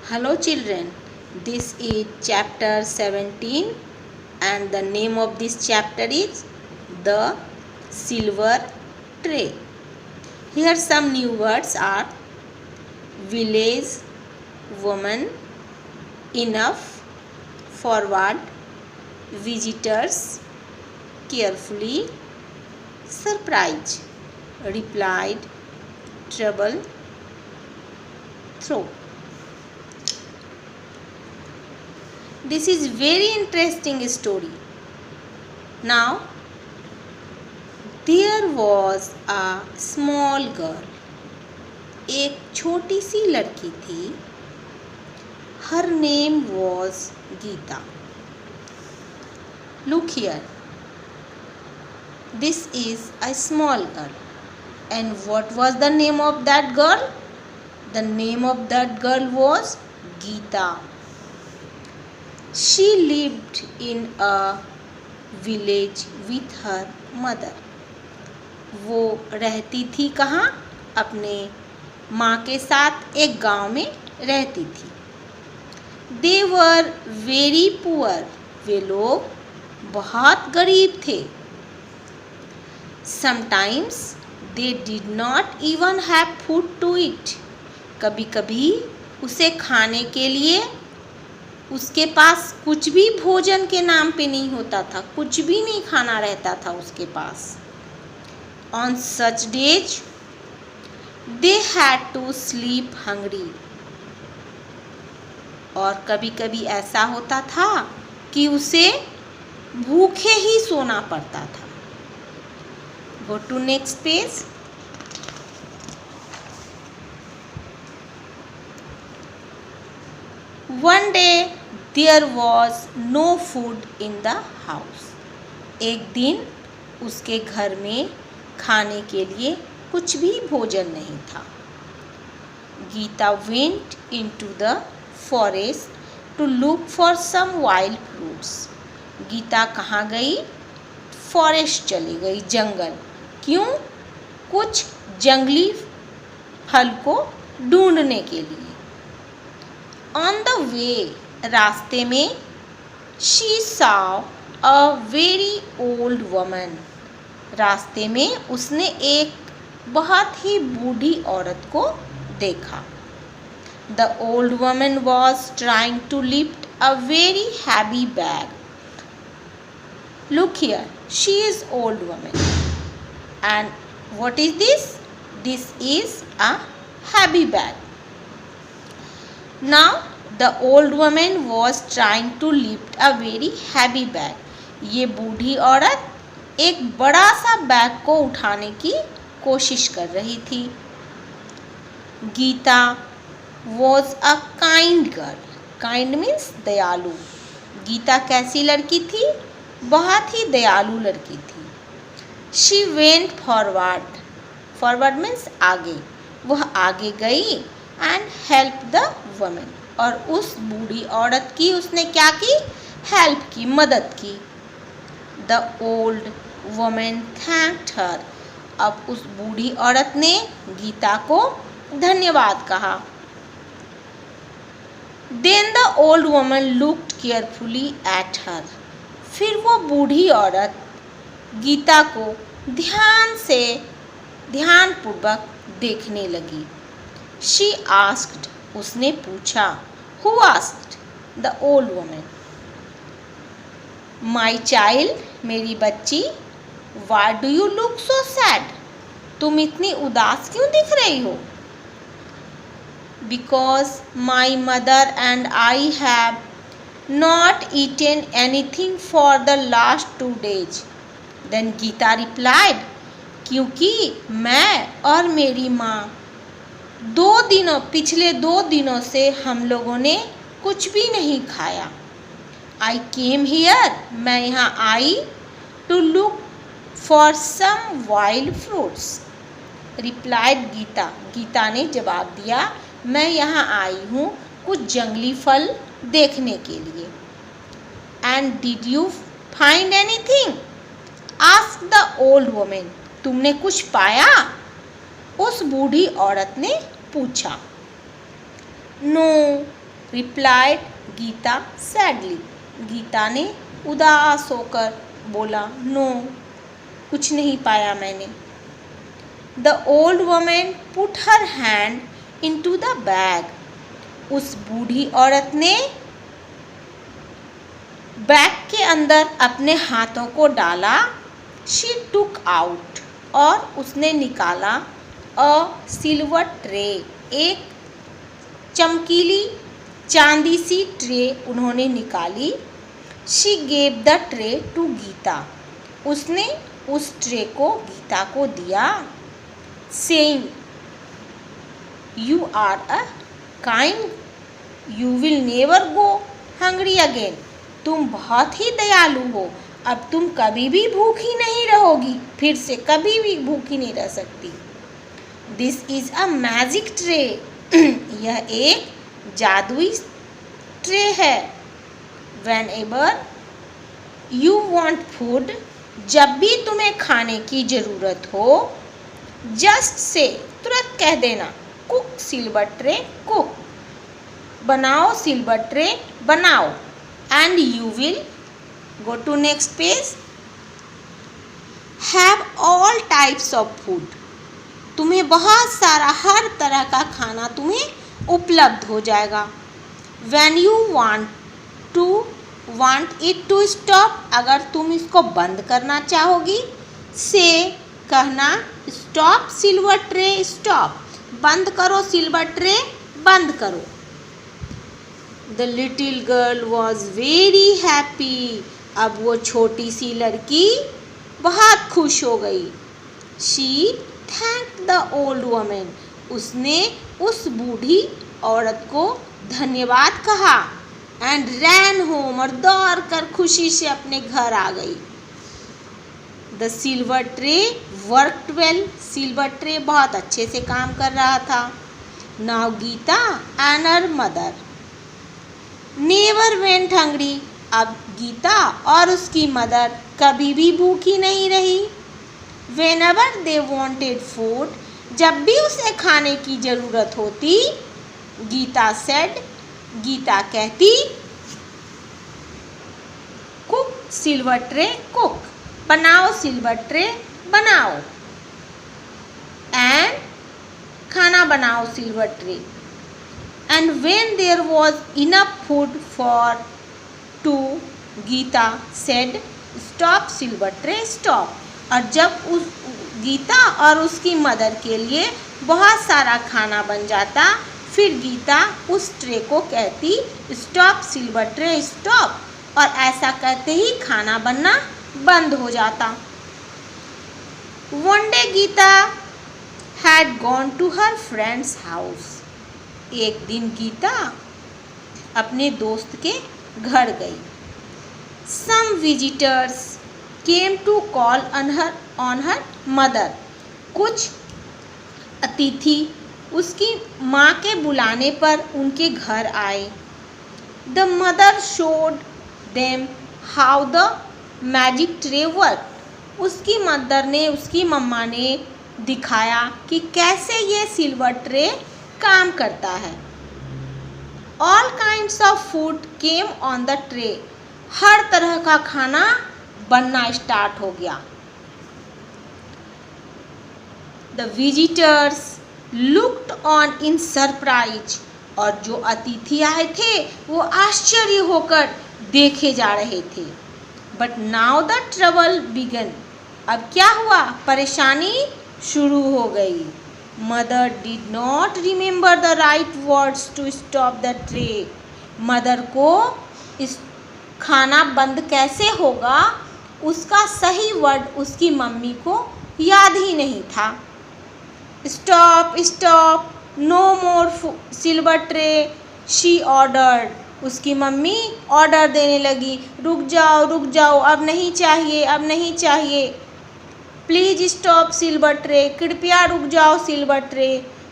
Hello children, this is chapter 17 and the name of this chapter is The Silver Tray. Here some new words are village, woman, enough, forward, visitors, carefully, surprise, replied, trouble, throw. This is very interesting story. Now, there was a small girl. एक छोटी सी लड़की थी. Her name was Geeta. Look here. This is a small girl. And what was the name of that girl? The name of that girl was Geeta. She lived in a village with her mother. वो रहती थी कहाँ? अपने माँ के साथ एक गांव में रहती थी. They were very poor. वे लोग बहुत गरीब थे. Sometimes they did not even have food to eat. कभी कभी उसे खाने के लिए उसके पास कुछ भी भोजन के नाम पे नहीं होता था. कुछ भी नहीं खाना रहता था उसके पास. On such days, they had to sleep hungry. और कभी कभी ऐसा होता था कि उसे भूखे ही सोना पड़ता था. Go to next page. One day there was no food in the house. एक दिन उसके घर में खाने के लिए कुछ भी भोजन नहीं था. Gita went into the forest to look for some wild fruits. Gita कहाँ गई? फॉरेस्ट चली गई, जंगल. क्यों? कुछ जंगली फल को ढूंढने के लिए. On the way, रास्ते में, she saw a very old woman. रास्ते में उसने एक बहुत ही बूढ़ी औरत को देखा. The old woman was trying to lift a very heavy bag. Look here, she is old woman. And what is this? This is a heavy bag. Now the old woman was trying to lift a very heavy bag. ये बूढ़ी औरत एक बड़ा सा bag को उठाने की कोशिश कर रही थी. Gita was a kind girl. Kind means दयालु. गीता कैसी लड़की थी? बहुत ही दयालु लड़की थी. She went forward. Forward means आगे. वह आगे गई and helped the woman. और उस बूढ़ी औरत की उसने क्या की? हेल्प की, मदद की. The old woman thanked her. अब उस बूढ़ी औरत ने गीता को धन्यवाद कहा. Then the old woman looked carefully at her. फिर वो बूढ़ी औरत गीता को ध्यानपूर्वक देखने लगी. She asked. उसने पूछा. Who asked? The old woman. My child, मेरी बच्ची. Why do you look so sad? तुम इतनी उदास क्यों दिख रही हो? Because my mother and I have not eaten anything for the last 2 days. Then Geeta replied. क्योंकि मैं और मेरी माँ पिछले 2 दिनों से हम लोगों ने कुछ भी नहीं खाया. I came here. मैं यहाँ आई to look for some wild fruits. Replied Geeta. Gita ने जवाब दिया, मैं यहाँ आई हूँ कुछ जंगली फल देखने के लिए. And did you find anything? Asked the old woman. तुमने कुछ पाया? उस बूढ़ी औरत ने पूछा. No, replied Gita sadly. Gita ने उदास होकर बोला, नो, कुछ नहीं पाया मैंने। The old woman put her hand into the bag. उस बूढ़ी औरत ने बैग के अंदर अपने हाथों को डाला। शी टुक आउट, और उसने निकाला अ सिल्वर ट्रे, एक चमकीली चांदी सी ट्रे उन्होंने निकाली। She gave the tray to Gita. उसने उस ट्रे को गीता को दिया। Saying, you are a kind, you will never go hungry again. तुम बहुत ही दयालु हो, अब तुम कभी भी भूखी नहीं रहोगी, फिर से कभी भी भूखी नहीं रह सकती। This is a magic tray, यह एक जादुई ट्रे है। When ever you want food, जब भी तुम्हें खाने की ज़रूरत हो, जस्ट से, तुरंत कह देना, कुक सिल्वर ट्रे कुक, बनाओ सिल्वर ट्रे बनाओ, and you will go to next page, have all types of food. तुम्हें बहुत सारा हर तरह का खाना तुम्हें उपलब्ध हो जाएगा। When you want it to stop, अगर तुम इसको बंद करना चाहोगी, से कहना, स्टॉप सिल्वर ट्रे स्टॉप, बंद करो सिल्वर ट्रे बंद करो। The little girl was very happy, अब वो छोटी सी लड़की बहुत खुश हो गई। She thanked the old woman, उसने उस बूढ़ी औरत को धन्यवाद कहा। एंड रैन होम, और दौड़ कर खुशी से अपने घर आ गई। The silver tray worked well, silver tray बहुत अच्छे से काम कर रहा था। Now Gita and her mother never went hungry, अब गीता और उसकी मदर कभी भी भूखी नहीं रही। Whenever they wanted food, जब भी उसे खाने की ज़रूरत होती, गीता सेड, गीता कहती, कुक सिल्वर ट्रे कुक, बनाओ सिल्वर ट्रे बनाओ, एंड खाना बनाओ silver tray. And when there was enough food for two, Gita said, stop silver tray stop. और जब उस गीता और उसकी मदर के लिए बहुत सारा खाना बन जाता, फिर गीता उस ट्रे को कहती, स्टॉप सिल्वर ट्रे स्टॉप, और ऐसा कहते ही खाना बनना बंद हो जाता। One day Geeta had gone to her friend's house, एक दिन गीता अपने दोस्त के घर गई। Some visitors came to call on her mother, कुछ अतिथि उसकी माँ के बुलाने पर उनके घर आए। The mother showed them how the magic tray work, उसकी मदर ने, उसकी मम्मा ने दिखाया कि कैसे ये सिल्वर ट्रे काम करता है। All kinds of food came on the tray, हर तरह का खाना बनना स्टार्ट हो गया। The visitors looked on in surprise, और जो अतिथि आए थे वो आश्चर्य होकर देखे जा रहे थे। But now the trouble began, अब क्या हुआ, परेशानी शुरू हो गई। Mother did not remember the right words to stop the tray, mother को इस खाना बंद कैसे होगा उसका सही वर्ड उसकी मम्मी को याद ही नहीं था। Stop stop, no more silver tray, she ordered, उसकी मम्मी ऑर्डर देने लगी, रुक जाओ, अब नहीं चाहिए, अब नहीं चाहिए। प्लीज स्टॉप सिल्वर ट्रे, कृपया रुक जाओ सिल्वर ट्रे।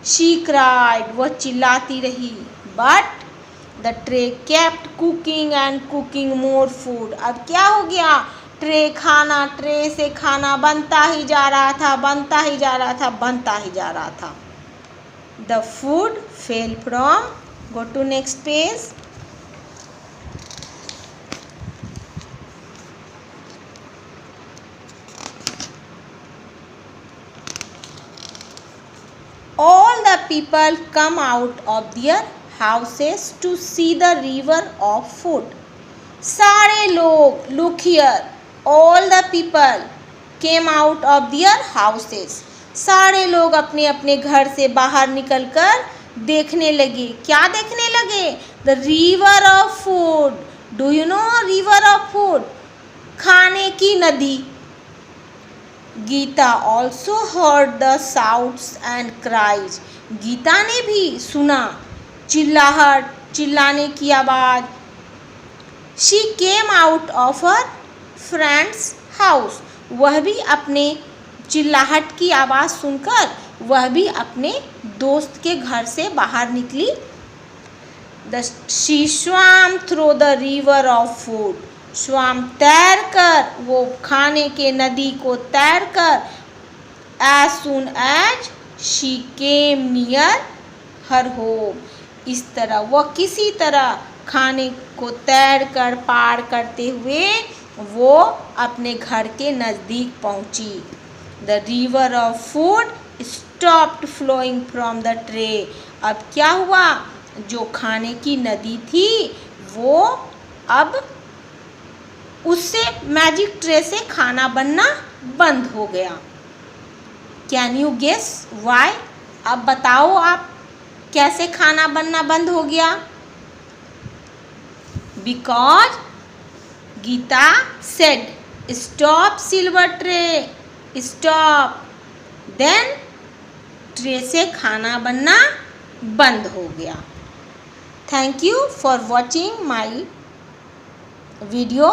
शी क्राइड, वह चिल्लाती रही। But the tray kept cooking and cooking more food, अब क्या हो गया, ट्रे से खाना बनता ही जा रहा था, बनता ही जा रहा था। The food fell from Go to next page. All the people come out of their houses to see the river of food. सारे लोग, look here, all the people came out of their houses. सारे लोग अपने अपने घर से बाहर निकलकर देखने लगे. क्या देखने लगे? The river of food. Do you know river of food? खाने की नदी. Gita also heard the shouts and cries. Gita ने भी सुना चिल्लाहट, चिल्लाने की आवाज़. She came out of her friend's house. वह भी अपने चिल्लाहट की आवाज़ सुनकर वह भी अपने दोस्त के घर से बाहर निकली. She swam through the river of food. swam तैर कर, वो खाने के नदी को तैर कर. As soon as she came near her home. इस तरह वह किसी तरह खाने को तैर कर पार करते हुए वो अपने घर के नज़दीक पहुंची. The river of food stopped flowing from the tray. अब क्या हुआ? जो खाने की नदी थी वो अब उससे मैजिक ट्रे से खाना बनना बंद हो गया. Can you guess why? अब बताओ आप कैसे खाना बनना बंद हो गया? बिकॉज Gita said stop silver tray, stop. Then tray से खाना बनना बंद हो गया. Thank you for watching my video.